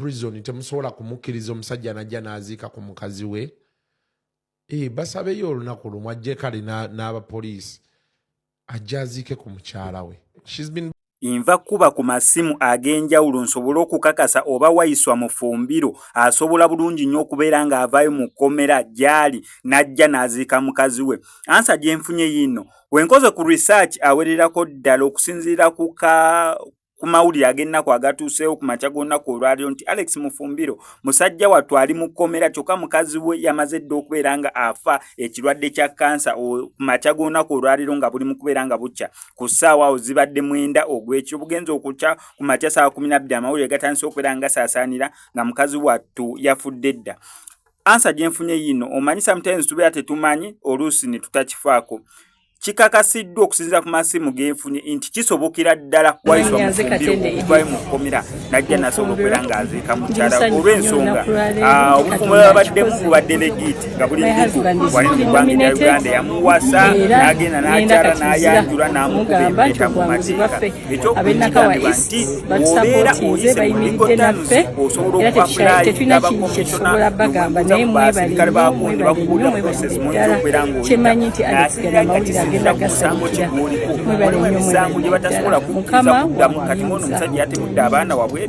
prison temusobola kumukkiriza omusajja najja n'aziika ku mukazi we. Basabeyo olunaku lumu ajje kale n'abapoliisi ajja aziike ku mukyala we. Inva kuba ku masimu ag'enjawulo nsobole okukakasa oba Waiswa Mufumbiro asobola bulungi nnyo okubeera ng'avaayo mu kkomera gy'ali n'ajja n'aziika mukazi we. Ansa gye nfunye yino wenkoze ku research awererako ddala okusinziira ku mawulire ag'ennaku agatuuseewo ku makya g'olunaku olwaliro nti Alex Mufumbiro musajja wattu ali mu kkomera kyokka mukazi we yamaze dda okubeera nga afa ekirwadde kya kansa ku makya g'olunaku olwaliro nga buli mu kubeera nga bukya ku ssaawa awo zibadde 9 ogw'ekiro bugenza okukya ku makya ssaawa 12 amawulire gatandise okubeera nga gasaasaanira nga mukazi wattu yafudde dda. Ansa gye nfunye yino omanyi sometimes tubeera tetumanyi oluusi ne tutakifaako. Kikakasiddwa okusinziira ku masimu genfunye nti kisobokera ddala Waiswa Mufumbiro okuvayo mu kkomera najja nasobola okubeera ng'aziika mukyala olw'ensonga obufumo babaddemu bubadde legiti nga buli lugugu wali mu ggwanga lya Uganda yamuwasa n'agenda n'akyala n'ayanjula n'amukuba empeta mu mateeka. Ekyokugambibwa nti bw'obeera oyise mu legal terms osobola okuapulayinga abakomishona n'okubuuza ku basirikale bakundi bakubuulira process muyinza okubeera ng'oyita musango kigwoliko waliwo emisango gye batasobola kukkiriza kuddamu kati ngono omusajja yatemudde abaana wabwe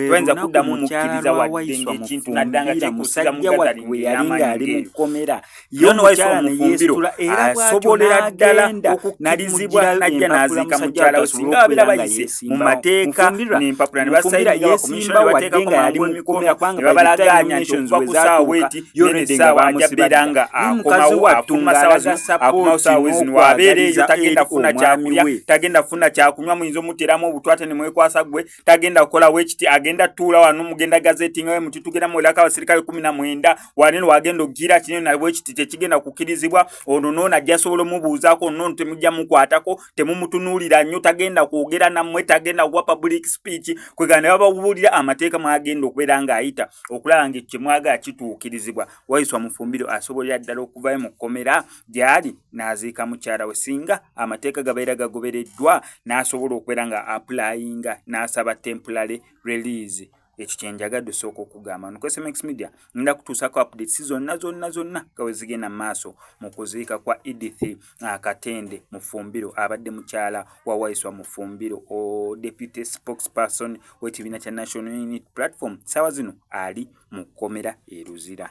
twenza kuddamu mukkiriza wadde ng'ekintu naddanga kyekusiza mu gatalingi yali mu kkomera yono Waiswa Mufumbiro asobolera ddala okukkiriza najja n'aziika mukyala we singa babeera bayise mu mateeka n'empapula ne basayinga abakomishona ne bateekako mangu emikono ne babalagaanya nti okuva ku ssaawa bweti yono essaawa ajja beera nga akomawo afuluma ssaawa zino akomawo ssaawa zino wabeereeyo tagenda kufuna kyakulya tagenda kufuna kyakunywa muyinza omuteramu obutwate ne mwekwasa gwe tagenda kukola wekiti agenda tuula wano mugenda gazetinga we muti tugenda mwelako abasirikale 19 waneno wagenda ogira kino na wekiti tekigenda kukirizibwa ono noona ajja asobola omubuuzaako ono temujja mukwatako temumutunuulira nnyo tagenda kwogera nammwe tagenda kuwa public speech kwegana ne bababuulira amateeka mwagenda okubeera ng'ayita okulaba nga kyemwagala kituukirizibwa. Waiswa Mufumbiro asobolera ddala okuvayo mu kkomera gy'ali n'aziika mukyala we singa amateeka gabeera gagobereddwa n'asobola okubeera nga applyinga n'asaba temporary release. Ekyo kyenjagadde osooka okugamba no SMX Media nda kutuusako updates zonna gawe zigenda mu maaso mu kuziika kwa Edith Katende Mufumbiro abadde mukyala wa Waiswa Mufumbiro o deputy spokesperson w'ekibiina kya National Unity Platform ssaawa zino ali mu kkomera e Luzira.